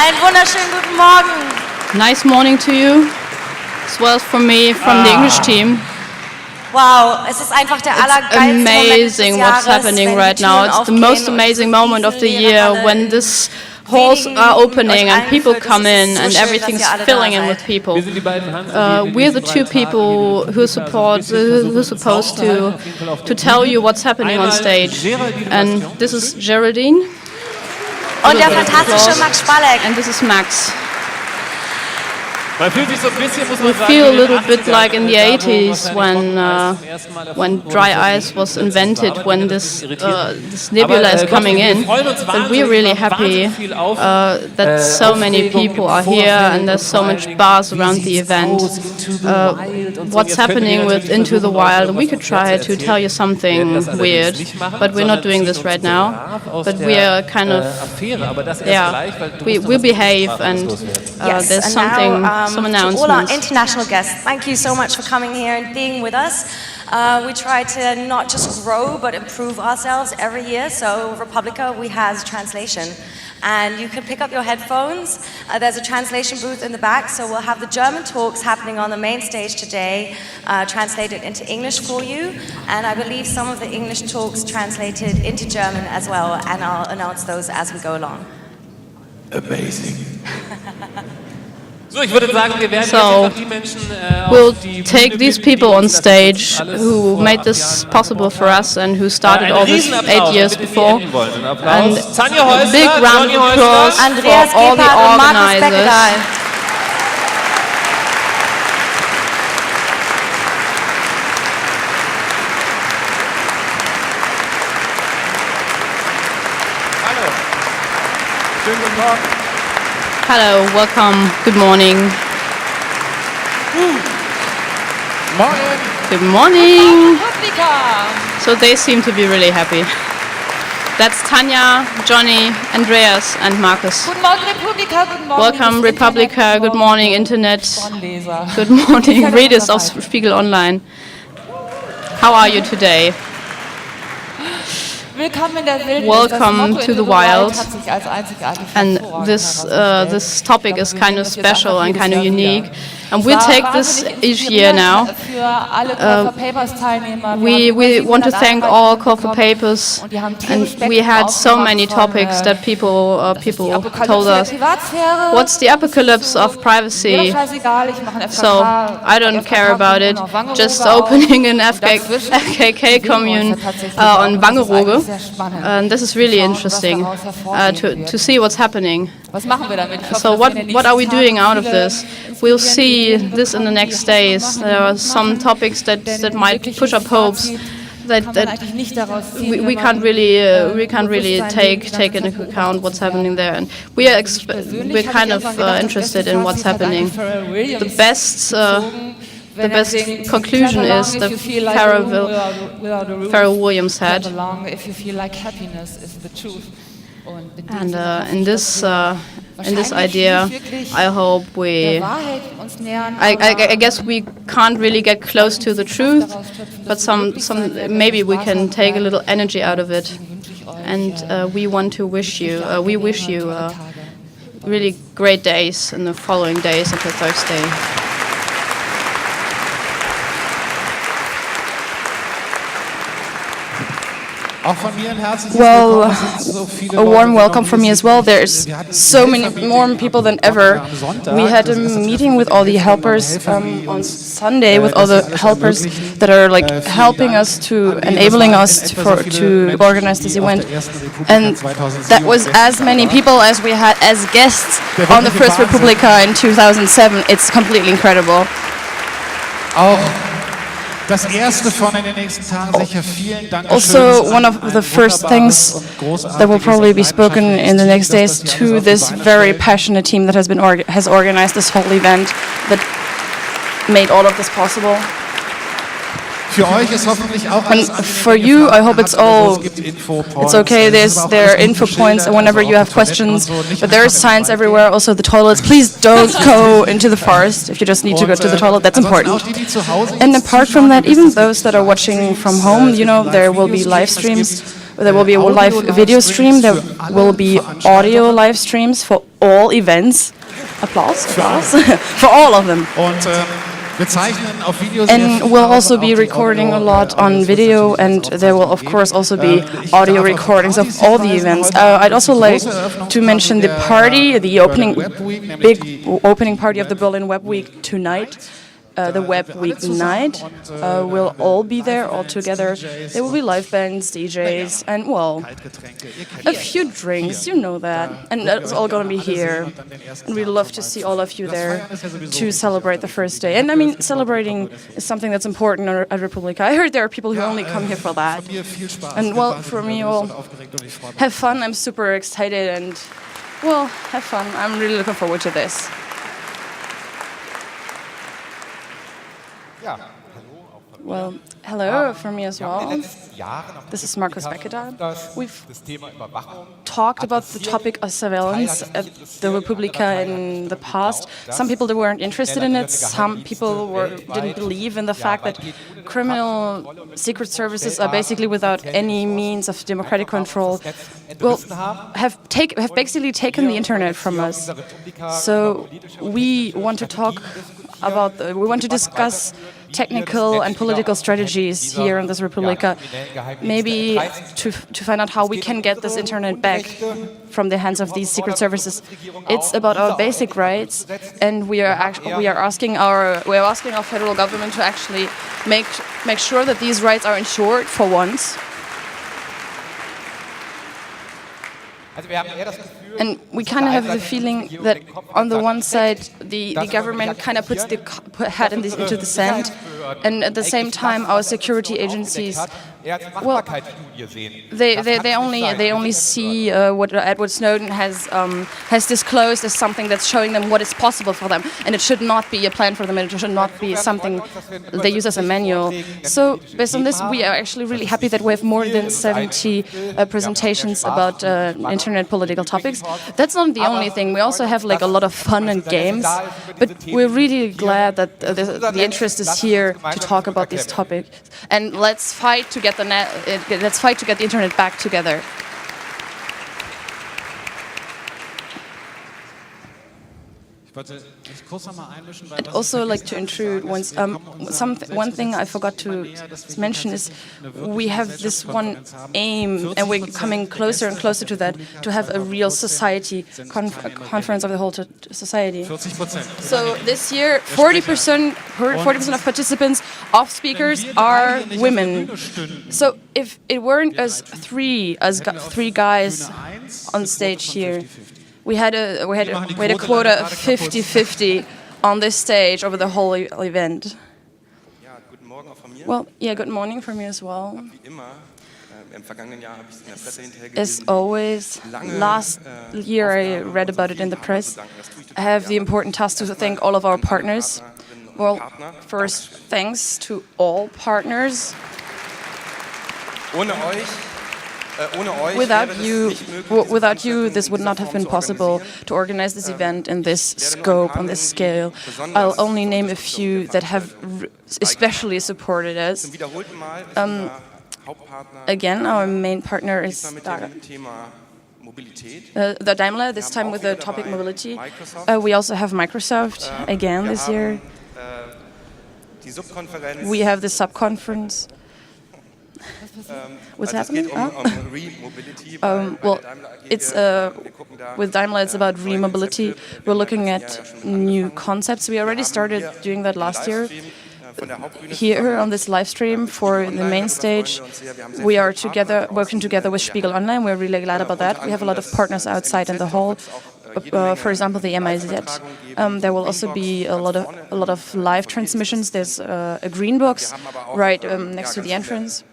Einen wunderschönen guten Morgen. Nice morning to you, as well as from me, from the English team. Wow, es ist einfach der allergeilste Moment des Amazing what's Jahres, happening wenn right die now. Türen It's the aufgehen most und amazing diese moment of the riesenleere year Halle when these halls are opening and people come in and schön, everything's dass ihr alle filling da in seid. with people. We're the two people who who's supposed to tell you what's happening on stage. And this is Geraldine. Und der fantastische Max Spalek. And this is Max. Man fühlt sich so ein bisschen, muss man We sagen, feel a in den little bit 80ern, like in the da, wo 80s wahrscheinlich when Trockeneis zum ersten Mal dry erfunden ice wurde. was invented, Das when war this irritierend. this nebula is coming in. And we're really happy that so many people are here and there's so much buzz around the event. What's happening with Into the Wild? We could try to tell you something weird, but we're not doing this right now. But we are kind of, we behave and there's and something, now, some to all our announcements. international guests, thank you so much for coming here and being with us. We try to not just grow but improve ourselves every year. So Republica, we has translation. And you can pick up your headphones. There's a translation booth in the back, so we'll have the German talks happening on the main stage today, translated into English for you. And I believe some of the English talks translated into German as well, and I'll announce those as we go along. Amazing. So, ich würde sagen, wir werden jetzt einfach die Menschen We'll auf die take Bühne these bitten, die people on uns das stage alles who vor made 8 this Jahren possible for us and who started Einen all this Riesenapplaus, 8 years damit wir before. enden wollen. Einen Applaus. And Tanja a Haeusler, big round Johnny of applause Haeusler. Andreas for all the Gebhard und Markus organizers. Beckedahl. Hallo. Schönen guten Morgen. Hello, welcome, good morning. Morgen. Good morning. Publica. So they seem to be really happy. That's Tanja, Johnny, Andreas and Markus. Guten Morgen, Republika. Guten Morgen. Welcome, liebes Republica. Internet. Good morning, Internet. Vorleser. Good morning, readers of Spiegel Online. How are you today? Willkommen in der Wildnis. Welcome Das Motto to in the Wild wild. hat sich als einzigartig And hervorragend this topic is kind of special and kind of unique. And we'll we'll take this each year now. Für alle Call for Papers Teilnehmer. We want to thank all Call for Papers, and we had so many topics that people told us. What's the apocalypse of privacy? So I don't care about it. Just opening an FKK commune on Wangerooge, and this is really interesting to see what's happening. Was machen wir damit? So what are we doing out of this? We'll see this in the next days. There are some topics that might push up hopes that we can't really take into account what's happening there, and we're kind of interested in what's happening. The best conclusion is that Pharrell Williams had. And in this idea, I hope I guess we can't really get close to the truth, but maybe we can take a little energy out of it. And we wish you really great days in the following days until Thursday. Well, a warm welcome from me as well. There's so many more people than ever. We had a meeting with all the helpers on Sunday, with all the helpers that are helping us enabling us to organize this event. And that was as many people as we had as guests on the first Republika in 2007. It's completely incredible. Also, one of the first things that will probably be spoken in the next days to this very passionate team that has organized this whole event, that made all of this possible. And for you, I hope it's okay. There are info points whenever you have questions, but there are signs everywhere. Also, the toilets. Please don't go into the forest if you just need to go to the toilet. That's important. And apart from that, even those that are watching from home, there will be live streams There will be a live video stream. There will be audio live streams for all events. Applause, applause. For all of them. And we'll also be recording a lot on video, and there will of course also be audio recordings of all the events. I'd also like to mention the party, the big opening party of the Berlin Web Week tonight. The Web Week night. We'll all be there all together. There will be live bands, DJs, and well, a few drinks, you know that. And that's all gonna be here. And we'd love to see all of you there to celebrate the first day. And I mean, celebrating is something that's important at Republica. I heard there are people who only come here for that. And well, for me, well, have fun. I'm super excited and well, have fun. I'm really looking forward to this. Well, hello from me as well. This is Markus Beckedahl. We've talked about the topic of surveillance at the Republica in the past. Some people weren't interested in it. Some people didn't believe in the fact that criminal secret services are basically without any means of democratic control. Well, have basically taken the internet from us. So we want to talk about. We want to discuss technical and political strategies here in this Republica, maybe to find out how we can get this internet back from the hands of these secret services. It's about our basic rights, and we are asking our federal government to actually make sure that these rights are ensured for once. And we kind of have the feeling that on the one side, the government kind of puts the head into the sand, and at the same time, our security agencies, well, they only see what Edward Snowden has disclosed as something that's showing them what is possible for them, and it should not be a plan for them, and it should not be something they use as a manual. So based on this, we are actually really happy that we have more than 70 presentations about internet political topics. That's not the only thing. We also have like a lot of fun and games, but we're really glad that the interest is here to talk about these topics. And let's fight to get the internet back together. I'd also like to intrude once. One thing I forgot to mention is we have this one aim, and we're coming closer and closer to that, to have a real society conference of the whole society. So this year, 40% of participants, of speakers, are women. So if it weren't three guys on stage here. We had a quota of 50-50 on this stage over the whole event. Well, yeah, good morning from you as well. As always, last year I read about it in the press. I have the important task to thank all of our partners. Well, first, thanks to all partners. Without you, this would not have been possible to organize this event in this scope, on this scale. I'll only name a few that have especially supported us. Again, our main partner is the Daimler, this time with the topic mobility. We also have Microsoft, again this year. We have the sub-conference. What's happening? Well, it's with Daimler. It's about re-mobility. We're looking at new concepts. We already started doing that last year. Here on this live stream for the main stage, we are working together with Spiegel Online. We're really glad about that. We have a lot of partners outside in the hall. For example, the MIZ. There will also be a lot of live transmissions. There's a green box right next to the entrance.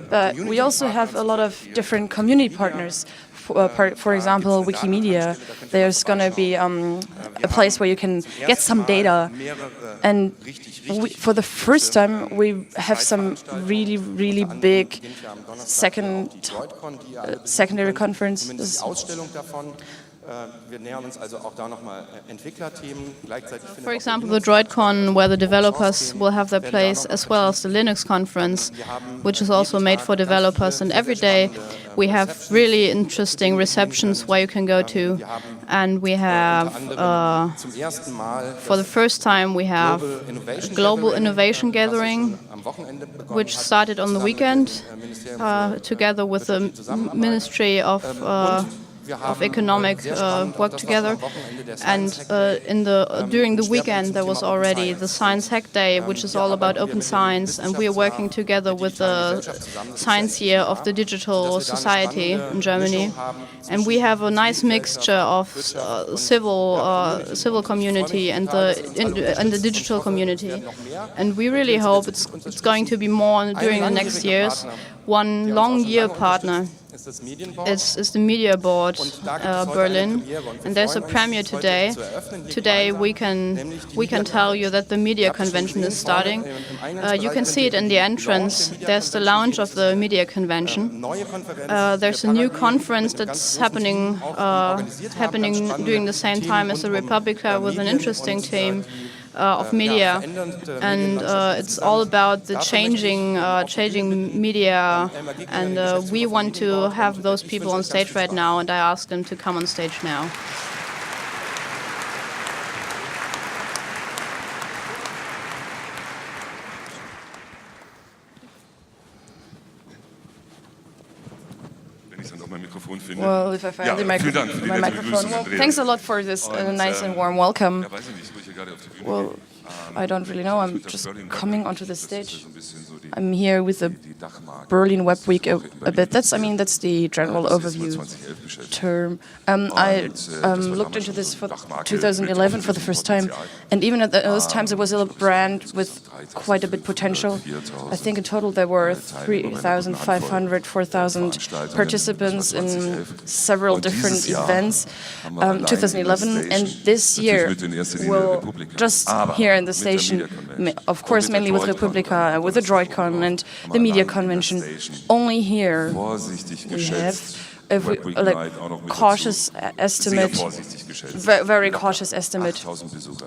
But we also have a lot of different community partners. For example, Wikimedia. There's going to be a place where you can get some data. And for the first time, we have some really, really big secondary conferences. For example, the DroidCon, where the developers will have their place, as well as the Linux conference, which is also made for developers. And every day we have really interesting receptions where you can go to. And we have, for the first time, we have a global innovation gathering, which started on the weekend, together with the Ministry of Economic work together, and during the weekend there was already the Science Hack Day, which is all about open science, and we are working together with the Science Year of the Digital Society in Germany, and we have a nice mixture of civil community and the digital community, and we really hope it's going to be more during the next years. One long year partner is the Media Board Berlin, and there's a premiere today. Today we can tell you that the media convention is starting. You can see it in the entrance. There's the lounge of the media convention. There's a new conference that's happening during the same time as the Republica, with an interesting theme of media, and it's all about the changing media, and we want to have those people on stage right now, and I asked them to come on stage now. Well, if I find my microphone. Well, thanks a lot for this nice and warm welcome. Well, I don't really know. I'm just coming onto the stage. I'm here with the Berlin Web Week a bit. That's the general overview term. I looked into this for 2011 for the first time, and even at those times it was a brand with quite a bit potential. I think in total there were 3,500, 4,000 participants in several different events. 2011, and this year will just here in the station, of course, mainly with Republica, with the DroidCon and the media convention. Only here we have cautious estimate, very cautious estimate.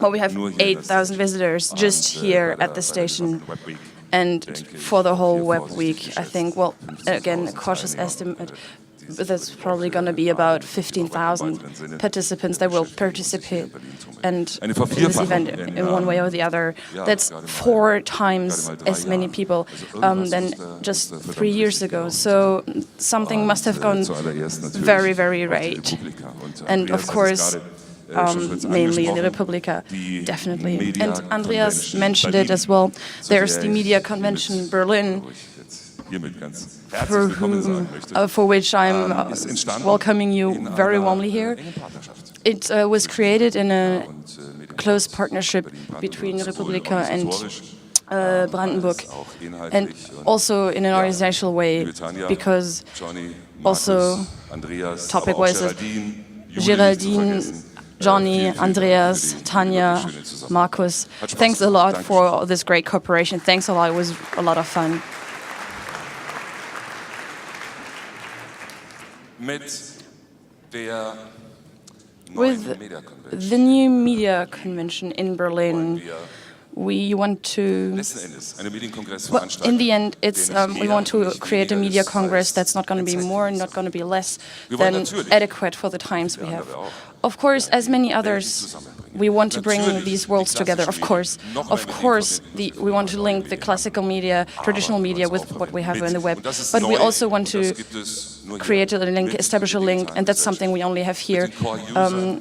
Well, we have 8,000 visitors just here at the station. And for the whole web week, I think, well, again, a cautious estimate, that's probably going to be about 15,000 participants that will participate in this event in one way or the other. That's 4 times as many people than just 3 years ago. So something must have gone very, very right. And of course, mainly in the Republica, definitely. And Andreas mentioned it as well. There's the Media Convention Berlin, for which I'm welcoming you very warmly here. It was created in a close partnership between Republika and Brandenburg, and also in an organizational way, because also topic-wise, Geraldine, Johnny, Andreas, Tanja, Markus, thanks a lot for this great cooperation. Thanks a lot, it was a lot of fun. With the new media convention in Berlin, we want to, well, in the end, it's we want to create a media congress that's not going to be more and not going to be less than adequate for the times we have. Of course, as many others, we want to bring these worlds together. Of course, we want to link the classical media, traditional media, with what we have in the web. But we also want to create a link, establish a link, and that's something we only have here.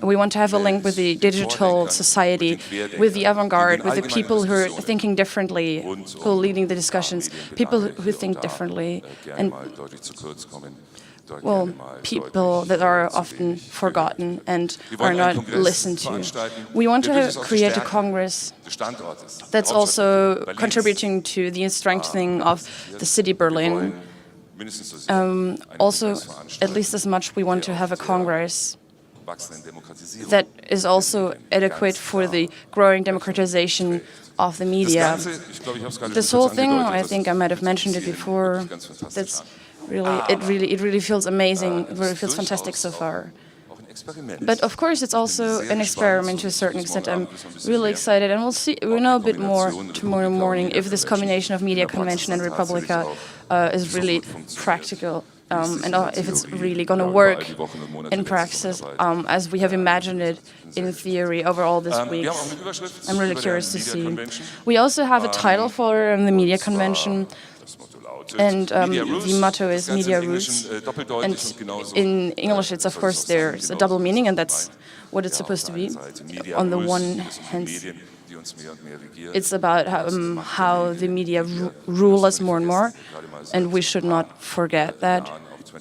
We want to have a link with the digital society, with the avant-garde, with the people who are thinking differently, who are leading the discussions, people who think differently, and well, people that are often forgotten and are not listened to. We want to create a congress that's also contributing to the strengthening of the city Berlin. Also, at least as much, we want to have a congress that is also adequate for the growing democratization of the media. This whole thing, I think I might have mentioned it before, that's really, it really feels amazing. It really feels fantastic so far. But of course, it's also an experiment to a certain extent. I'm really excited, and we'll know a bit more tomorrow morning if this combination of Media Convention and Republica is really practical. And if it's really going to work in practice as we have imagined it in theory over all these weeks. I'm really curious to see. We also have a title for the Media Convention, and the motto is Media Roots. And in English, it's of course there's a double meaning, and that's what it's supposed to be. On the one hand, it's about how the media rule us more and more, and we should not forget that.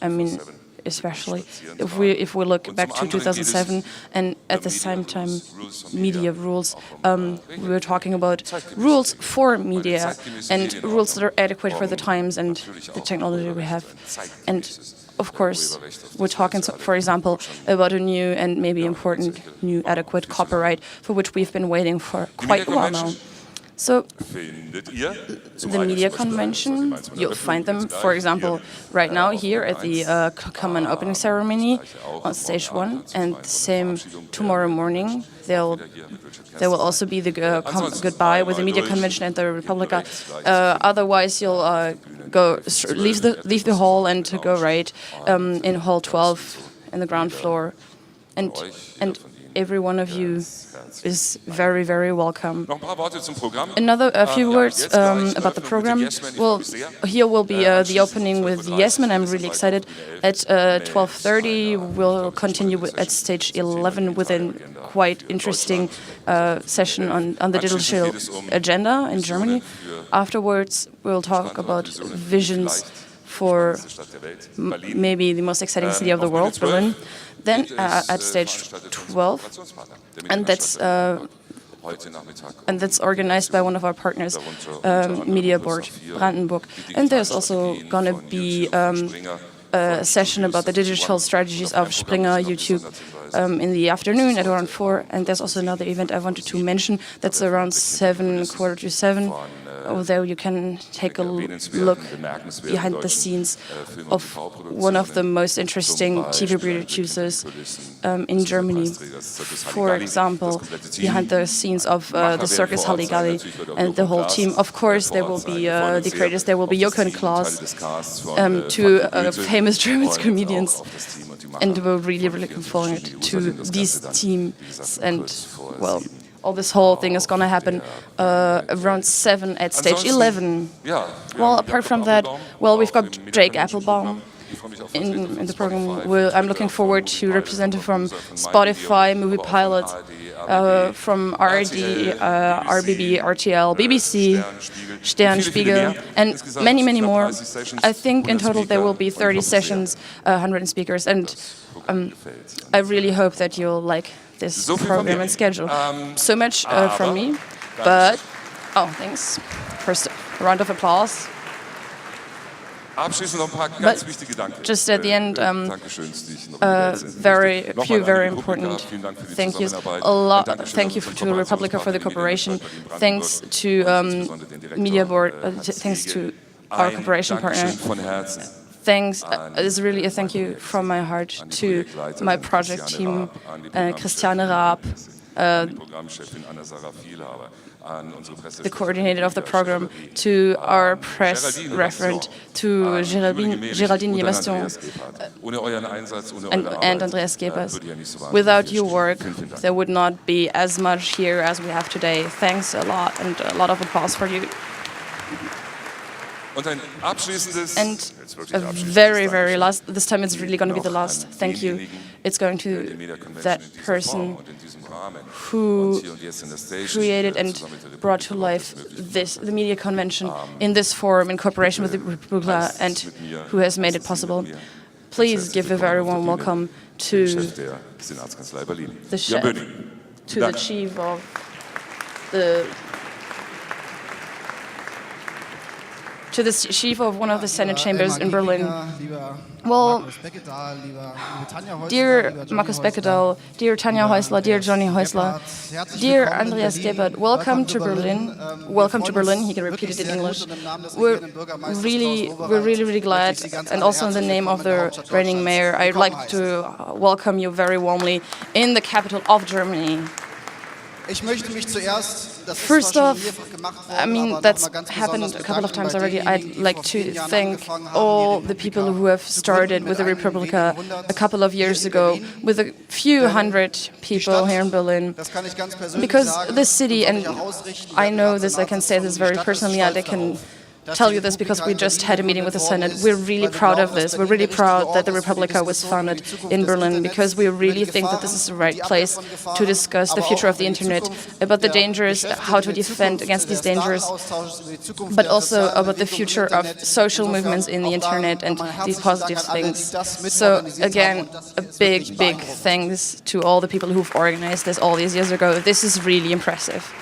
I mean, especially if we look back to 2007, and at the same time, media rules. We were talking about rules for media and rules that are adequate for the times and the technology we have. And of course, we're talking, for example, about a new and maybe important new adequate copyright for which we've been waiting for quite a while now. So, the Media Convention, you'll find them, for example, right now here at the common opening ceremony on stage 1, and the same tomorrow morning. There will also be the goodbye with the Media Convention and the Republica. Otherwise, you'll leave the hall and to go right in Hall 12 in the ground floor, and every one of you is very, very welcome. A few words about the program. Well, here will be the opening with Yasmin. I'm really excited. At 12:30, we'll continue at stage 11 with a quite interesting session on the digital agenda in Germany. Afterwards, we'll talk about visions for maybe the most exciting city of the world, Berlin. Then at stage 12, and that's organized by one of our partners, Media Board Brandenburg. And there's also going to be a session about the digital strategies of Springer, YouTube, in the afternoon at around 4. And there's also another event I wanted to mention that's around 7, quarter to 7. Although you can take a look behind the scenes of one of the most interesting TV producers in Germany. For example, behind the scenes of the Circus Halligalli and the whole team. Of course, there will be the creators. There will be Joko and Klaas, two famous German comedians. And we're really, really looking forward to these teams. And, well, all this whole thing is going to happen around 7 at stage 11. Well, apart from that, well, we've got Jake Applebaum in the program. I'm looking forward to representative from Spotify, Movie Pilot, from RD, RBB, RTL, BBC, Stern, Spiegel, and many, many more. I think in total there will be 30 sessions, 100 speakers, and I really hope that you'll like this program and schedule. So much from me, but thanks. First, a round of applause. But just at the end, few very important thank yous. Thank you to Republica for the cooperation. Thanks to Media Board. Thanks to our cooperation partner. Thanks, it's really a thank you from my heart to my project team, Christiane Raab, the coordinator of the program, to our press referent, to Géraldine Yebaston and Andreas Gebhard. Without your work, there would not be as much here as we have today. Thanks a lot, and a lot of applause for you. And a very, very last, this time it's really going to be the last thank you. It's going to that person who created and brought to life the Media Convention in this forum in cooperation with the Republika, and who has made it possible. Please give a very warm welcome to the chef, to the chief of the to the chief of one of the Senate chambers in Berlin. Well, dear Markus Beckedahl, dear Tanja Haeusler, dear Johnny Haeusler, dear Andreas Gebhard, welcome to Berlin. Welcome to Berlin. He can repeat it in English. We're really glad, and also in the name of the reigning mayor, I'd like to welcome you very warmly in the capital of Germany. First off, I mean, that's happened a couple of times already. I'd like to thank all the people who have started with the republica a couple of years ago, with a few hundred people here in Berlin. Because this city, and I know this, I can say this very personally, and I can tell you this because we just had a meeting with the Senate. We're really proud of this. We're really proud that the Republika was founded in Berlin, because we really think that this is the right place to discuss the future of the internet, about the dangers, how to defend against these dangers, but also about the future of social movements in the internet and these positive things. So again, a big thanks to all the people who've organized this all these years ago. This is really impressive.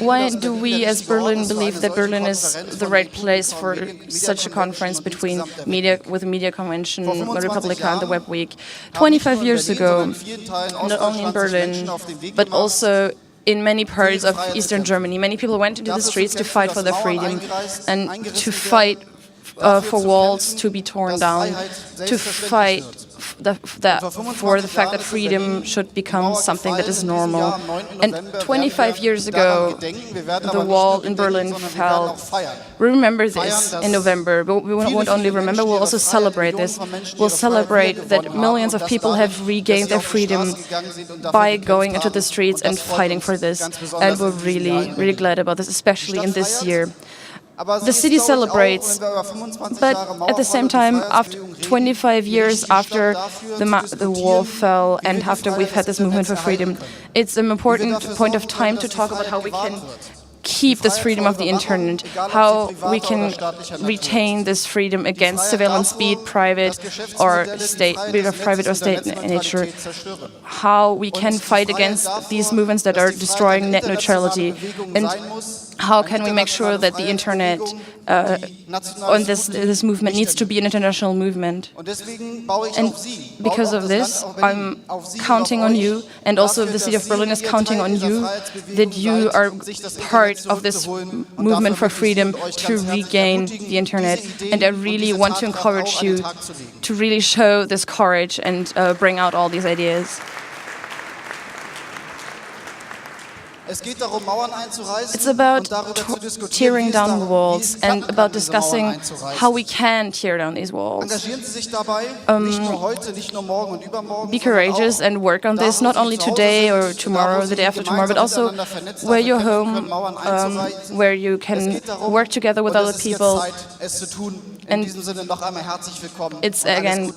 Why do we as Berlin believe that Berlin is the right place for such a conference between media, with the media convention, the Republika and the Web Week? 25 years ago, not only in Berlin, but also in many parts of Eastern Germany, many people went into the streets to fight for their freedom and to fight for walls to be torn down, to fight for the fact that freedom should become something that is normal. And 25 years ago, the wall in Berlin fell. We remember this in November, but we won't only remember, we'll also celebrate this. We'll celebrate that millions of people have regained their freedom by going into the streets and fighting for this. And we're really glad about this, especially in this year. The city celebrates, but at the same time, after 25 years after the wall fell and after we've had this movement for freedom, it's an important point of time to talk about how we can keep this freedom of the internet, how we can retain this freedom against surveillance, be it private or state nature, how we can fight against these movements that are destroying net neutrality, and how can we make sure that the internet on this movement needs to be an international movement. And because of this, I'm counting on you, and also the city of Berlin is counting on you, that you are part of this movement for freedom to regain the internet. And I really want to encourage you to really show this courage and bring out all these ideas. It's about tearing down walls and about discussing how we can tear down these walls. Be courageous and work on this, not only today or tomorrow, the day after tomorrow, but also where you're home, where you can work together with other people. And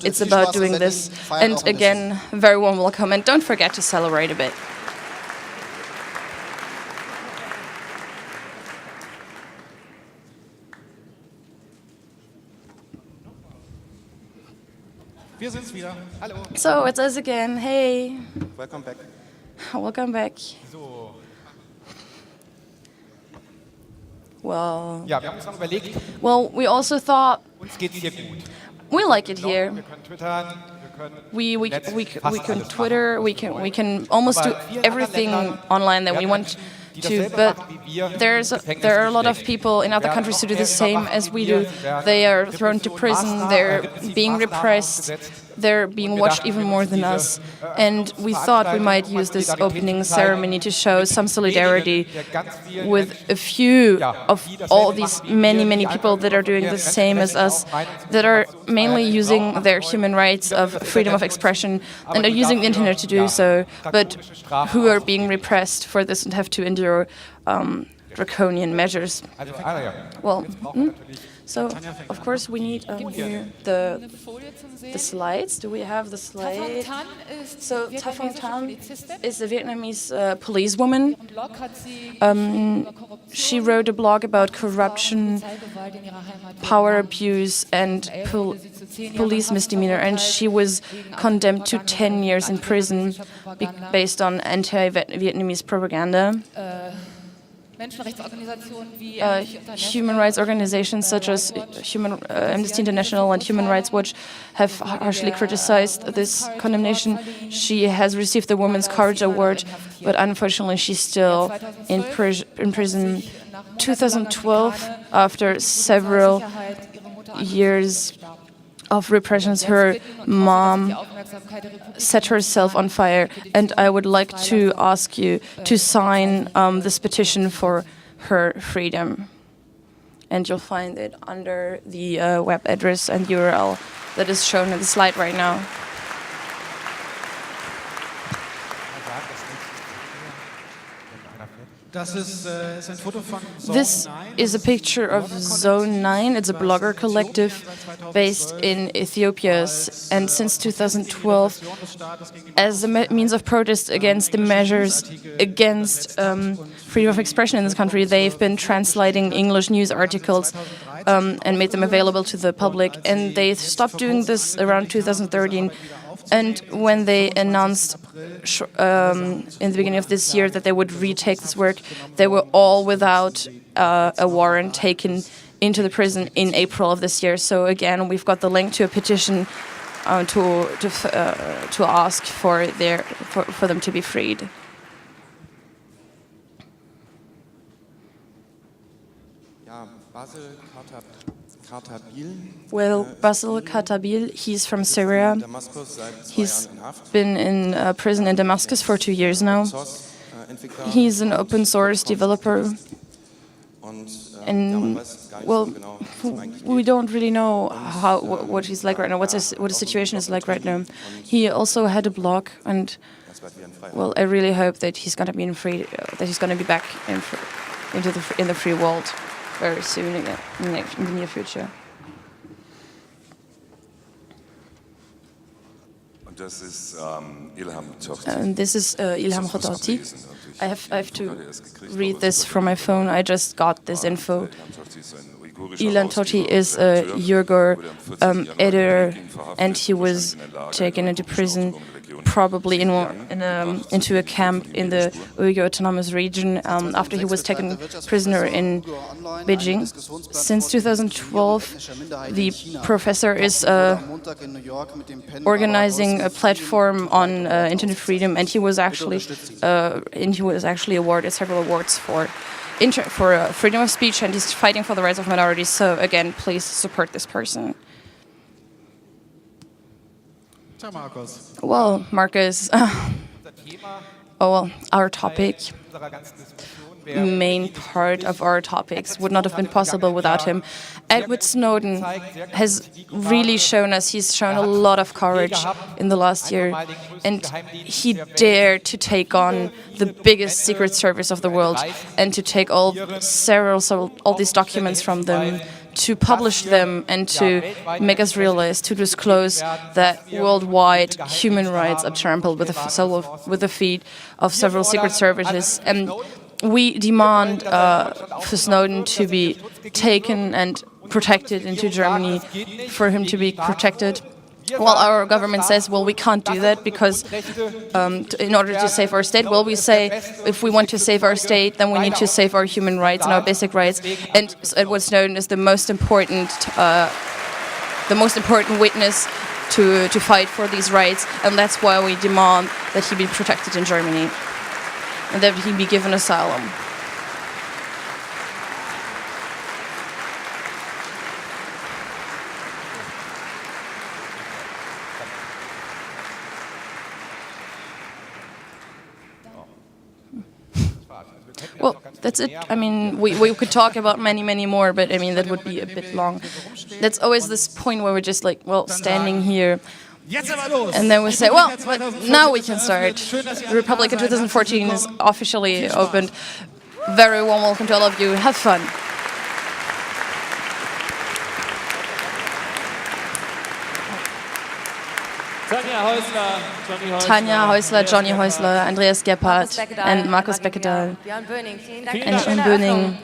it's about doing this. And again, very warm welcome, and don't forget to celebrate a bit. So it's us again. Hey. Welcome back. Welcome back. So. Well. Ja, wir haben uns noch überlegt. Well, we also thought. Uns geht's hier gut. We like it here. Wir können twittern. We can Twitter. We can almost do everything online that we want to, but there are a lot of people in other countries who do the same as we do. They are thrown to prison, they're being repressed, they're being watched even more than us. And we thought we might use this opening ceremony to show some solidarity with a few of all these many people that are doing the same as us, that are mainly using their human rights of freedom of expression and are using the internet to do so, but who are being repressed for this and have to endure draconian measures. Well, so of course we need here the slides. Do we have the slide? So Tafong Tan is a Vietnamese policewoman. She wrote a blog about corruption, power abuse, and police misdemeanor, and she was condemned to 10 years in prison based on anti-Vietnamese propaganda. Menschenrechtsorganisationen wie human rights organizations such as Amnesty International and Human Rights Watch have harshly criticized this condemnation. She has received the Women's Courage Award, but unfortunately she's still in prison. 2012, after several years of repressions, her mom set herself on fire, and I would like to ask you to sign this petition for her freedom. And you'll find it under the web address and URL that is shown in the slide right now. This is a picture of Zone 9. It's a blogger collective based in Ethiopia. And since 2012, as a means of protest against the measures against freedom of expression in this country, they've been translating English news articles and made them available to the public. And they stopped doing this around 2013. And when they announced in the beginning of this year that they would retake this work, they were all without a warrant taken into the prison in April of this year. So again, we've got the link to a petition to ask for them to be freed. Well, Basil Katabil, he's from Syria. He's been in prison in Damascus for 2 years now. He's an open source developer. And, well, we don't really know what he's like right now, what his situation is like right now. He also had a blog, and, well, I really hope that he's going to be back in the free world very soon in the near future. And this is Ilham Khodati. I have to read this from my phone. I just got this info. Ilham Tohti is a Uyghur editor, and he was taken into prison, probably into a camp in the Uyghur Autonomous Region after he was taken prisoner in Beijing. Since 2012, the professor is organizing a platform on internet freedom, and he was actually awarded several awards for freedom of speech, and he's fighting for the rights of minorities. So again, please support this person. Well, Markus, our topic, main part of our topics would not have been possible without him. Edward Snowden has really he's shown a lot of courage in the last year, and he dared to take on the biggest secret service of the world and to take all these documents from them, to publish them and to make us realize, to disclose that worldwide human rights are trampled with the feet of several secret services. And we demand for Snowden to be taken and protected into Germany, for him to be protected. Well, our government says, well, we can't do that because in order to save our state, well, we say if we want to save our state, then we need to save our human rights and our basic rights. And Edward Snowden is the most important witness to fight for these rights, and that's why we demand that he be protected in Germany and that he be given asylum. Well, that's it. I mean, we could talk about many more, but I mean, that would be a bit long. That's always this point where we're just like, well, standing here. And then we say, well, now we can start. The Republic in 2014 is officially opened. Very warm welcome to all of you. Have fun. Tanja Haeusler, Johnny Haeusler, Andreas Gebhard, and Markus Beckedahl, and Böning.